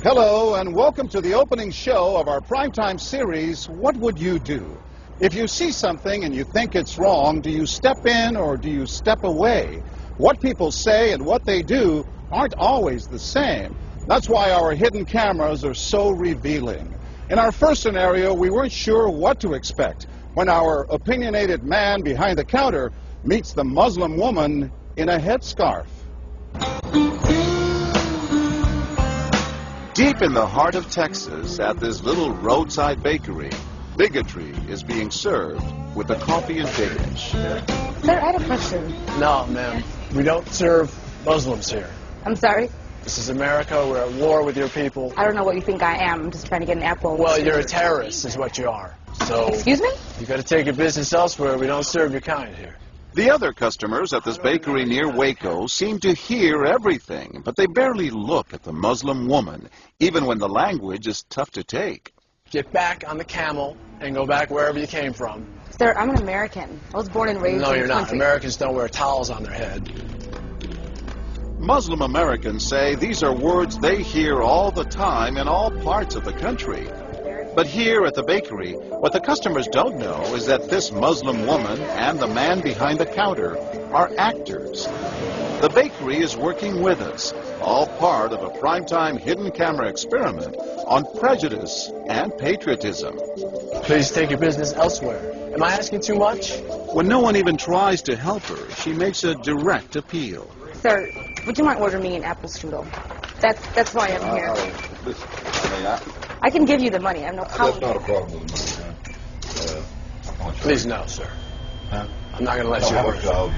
Hello and welcome to the opening show of our primetime series, What Would You Do? If you see something and you think it's wrong, do you step in or do you step away? What people say and what they do aren't always the same. That's why our hidden cameras are so revealing. In our first scenario, we weren't sure what to expect when our opinionated man behind the counter meets the Muslim woman in a headscarf. Deep in the heart of Texas, at this little roadside bakery, bigotry is being served with the coffee and bacon. Sir, I had a question. No, ma'am. We don't serve Muslims here. I'm sorry? This is America. We're at war with your people. I don't know what you think I am. I'm just trying to get an apple. Well, you're a terrorist is what you are. So, excuse me? You got to take your business elsewhere. We don't serve your kind here. The other customers at this bakery near Waco seem to hear everything, but they barely look at the Muslim woman, even when the language is tough to take. Get back on the camel and go back wherever you came from. Sir, I'm an American. I was born and raised in No, this you're not. country. Americans don't wear towels on their head. Muslim Americans say these are words they hear all the time in all parts of the country. But here at the bakery, what the customers don't know is that this Muslim woman and the man behind the counter are actors. The bakery is working with us, all part of a primetime hidden camera experiment on prejudice and patriotism. Please take your business elsewhere. Am I asking too much? When no one even tries to help her, she makes a direct appeal. Sir, would you mind ordering me an apple strudel? That's why I'm here. I can give you the money. I have no problem. That's not a problem with me. Please no, sir. Huh? I'm not going to let you work.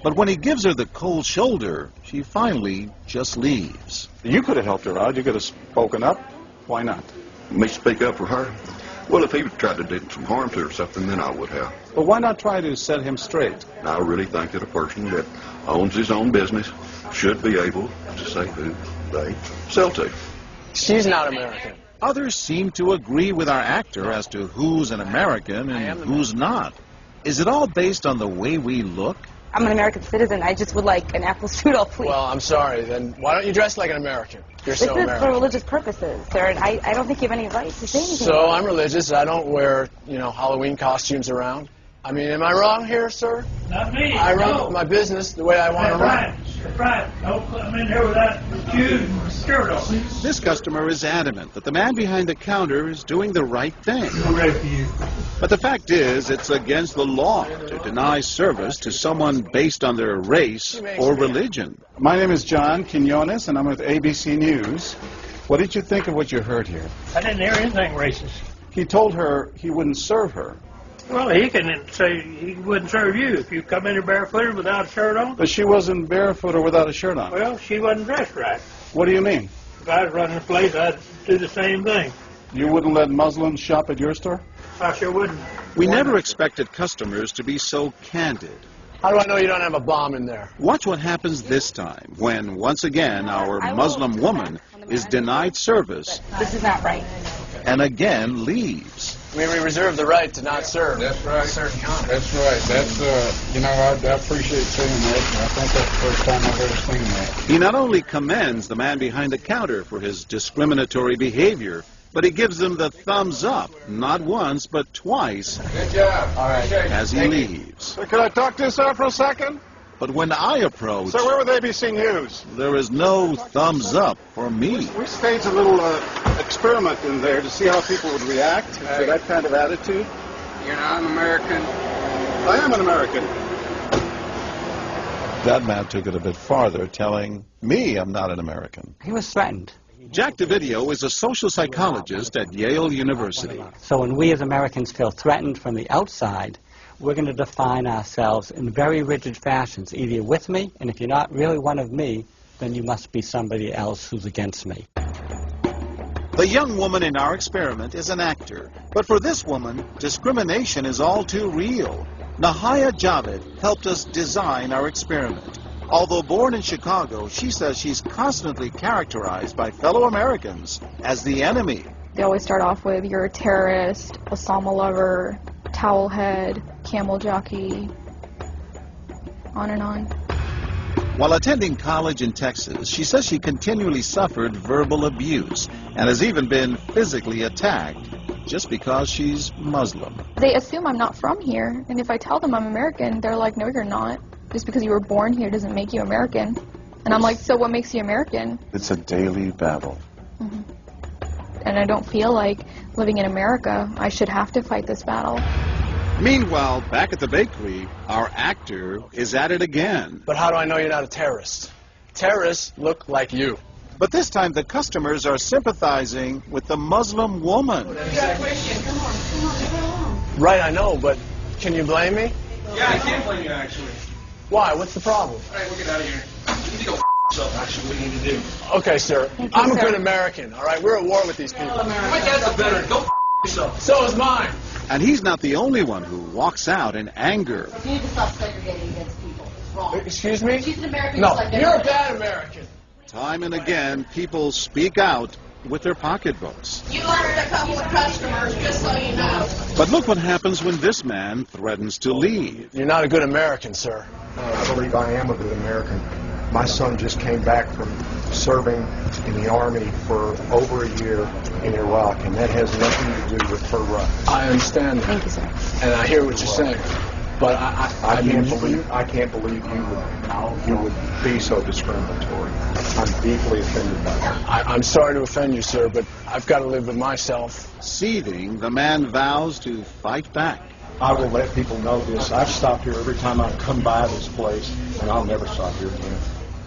But when he gives her the cold shoulder, she finally just leaves. You could have helped her out. You could have spoken up. Why not? Me speak up for her? Well, if he tried to do some harm to her or something, then I would have. But why not try to set him straight? I really think that a person that owns his own business should be able to say who they sell to. She's not American. Others seem to agree with our actor as to who's an American and who's not. Is it all based on the way we look? I'm an American citizen. I just would like an apple strudel, please. Well, I'm sorry. Then why don't you dress like an American? You're this so is American. for religious purposes, sir, and I don't think you have any right to say anything. So I'm religious. I don't wear, Halloween costumes around. I mean, am I wrong here, sir? Not me. I run my business the way I want to run. That's right. Don't come in here with that shoes and skirt on. This customer is adamant that the man behind the counter is doing the right thing. I'm ready for you. But the fact is, it's against the law to deny service to someone based on their race or religion. My name is John Quinones, and I'm with ABC News. What did you think of what you heard here? I didn't hear anything racist. He told her he wouldn't serve her. Well, he can say he wouldn't serve you if you come in here barefooted without a shirt on. But she wasn't barefoot or without a shirt on. Well, she wasn't dressed right. What do you mean? If I was running the place, I'd do the same thing. You wouldn't let Muslims shop at your store? I sure wouldn't. We never expected customers to be so candid. How do I know you don't have a bomb in there? Watch what happens this time when, once again, our Muslim woman is denied service This is not right. and again leaves. I mean, we reserve the right to not serve. That's right. Certain kind. That's right. That's, I appreciate seeing that. I think that's the first time I've ever seen that. He not only commends the man behind the counter for his discriminatory behavior, but he gives him the thumbs up, not once, but twice, Good job. All right. as he leaves. Sir, can I talk to you, sir, for a second? But when I approach, Sir, we're with ABC News. there is no thumbs up for me. We staged a little experiment in there to see how people would react to that kind of attitude. You're not an American. I am an American. That man took it a bit farther, telling me I'm not an American. He was threatened. Jack DeVideo is a social psychologist at Yale University. So when we as Americans feel threatened from the outside, we're going to define ourselves in very rigid fashions. Either you're with me, and if you're not really one of me, then you must be somebody else who's against me. The young woman in our experiment is an actor, but for this woman, discrimination is all too real. Nahaya Javed helped us design our experiment. Although born in Chicago, she says she's constantly characterized by fellow Americans as the enemy. They always start off with, you're a terrorist, Osama lover, towel head, camel jockey, on and on. While attending college in Texas, she says she continually suffered verbal abuse and has even been physically attacked just because she's Muslim. They assume I'm not from here, and if I tell them I'm American, they're like, no, you're not. Just because you were born here doesn't make you American. And I'm like, so what makes you American? It's a daily battle. Mm-hmm. And I don't feel like living in America, I should have to fight this battle. Meanwhile, back at the bakery, our actor is at it again. But how do I know you're not a terrorist? Terrorists look like you. But this time the customers are sympathizing with the Muslim woman. Right, I know, but can you blame me? Yeah, I can't blame you, actually. Why? What's the problem? All right, we'll get out of here. You need to go yourself, actually. What do you need to do? Okay, sir. I'm a good American, all right? We're at war with these people. My dad's a veteran. Go yourself. So is mine. And he's not the only one who walks out in anger. You need to stop segregating against people. It's wrong. Excuse me? She's an American. No, just like you're a bad American. Time and again, people speak out with their pocketbooks. You lost a couple of customers, just so you know. But look what happens when this man threatens to leave. You're not a good American, sir. I believe I am a good American. My son just came back from serving in the Army for over a year in Iraq, and that has nothing to do with her rights. I understand that. Thank you, sir. And I hear what you're saying. But I can't believe you would be so discriminatory. I'm deeply offended by that. I'm sorry to offend you, sir, but I've got to live with myself. Seething, the man vows to fight back. I will let people know this. I've stopped here every time I've come by this place, and I'll never stop here again.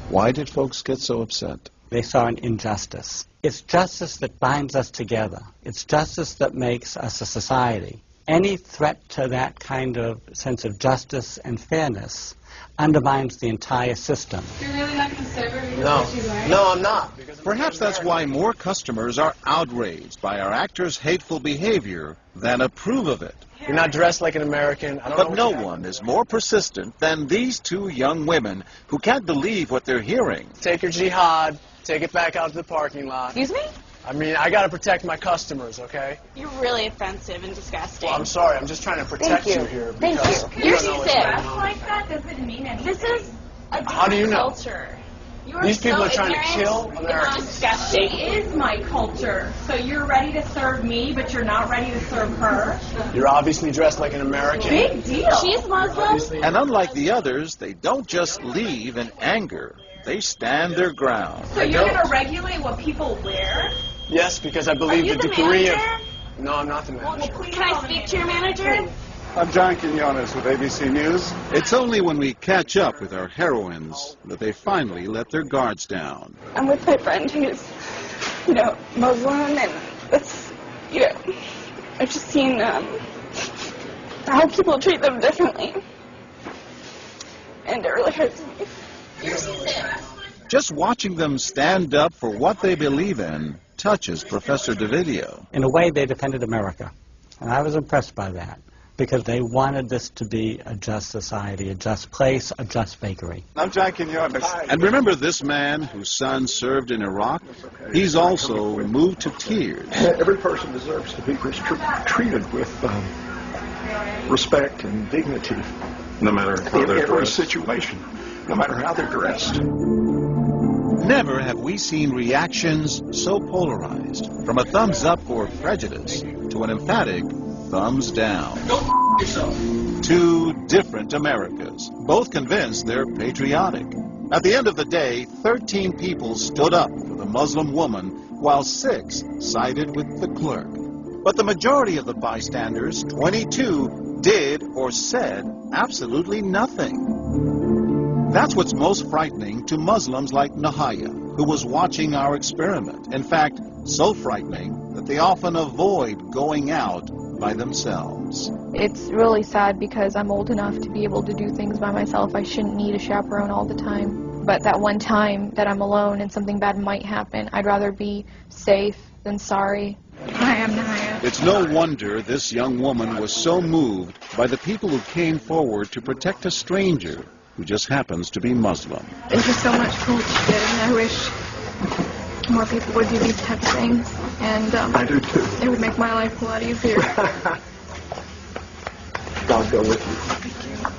Why did folks get so upset? They saw an injustice. It's justice that binds us together. It's justice that makes us a society. Any threat to that kind of sense of justice and fairness undermines the entire system. You're really not going to serve her? No, I'm not. Perhaps that's why more customers are outraged by our actor's hateful behavior than approve of it. You're not dressed like an American. But no one is more persistent than these two young women who can't believe what they're hearing. Take your jihad, take it back out to the parking lot. Excuse me? I mean, I got to protect my customers, okay? You're really offensive and disgusting. Well, I'm sorry. I'm just trying to protect you here. Thank because you. You're don't know sick. Like that doesn't mean anything. This is a How do you know? culture. These people are trying to kill Americans. It's disgusting. It is my culture. So you're ready to serve me, but you're not ready to serve her. You're obviously dressed like an American. Big deal. She's Muslim. And unlike the others, they don't just leave in anger. They stand their ground. So you're going to regulate what people wear? Yes, because I believe the degree of... No, I'm not the manager. Can I speak to your manager? I'm John Quinones with ABC News. It's only when we catch up with our heroines that they finally let their guards down. I'm with my friend who's, Muslim, and it's, I've just seen how people treat them differently. And it really hurts me. Just watching them stand up for what they believe in touches Professor DeVideo. In a way, they defended America. And I was impressed by that, because they wanted this to be a just society, a just place, a just bakery. I'm John Quinones. And remember this man whose son served in Iraq? He's also moved to tears. Every person deserves to be treated with respect and dignity. No matter how they're In every dressed. situation, no matter how they're dressed. Never have we seen reactions so polarized, from a thumbs up for prejudice to an emphatic thumbs down. Go yourself. Two different Americas, both convinced they're patriotic. At the end of the day, 13 people stood up for the Muslim woman, while 6 sided with the clerk. But the majority of the bystanders, 22, did or said absolutely nothing. That's what's most frightening to Muslims like Nahaya, who was watching our experiment. In fact, so frightening that they often avoid going out by themselves. It's really sad because I'm old enough to be able to do things by myself. I shouldn't need a chaperone all the time. But that one time that I'm alone and something bad might happen, I'd rather be safe than sorry. Hi, I'm Nahaya. It's no wonder this young woman was so moved by the people who came forward to protect a stranger who just happens to be Muslim. Thank you so much for what you did, and I wish more people would do these type of things. And I do too. It would make my life a lot easier. God go with you.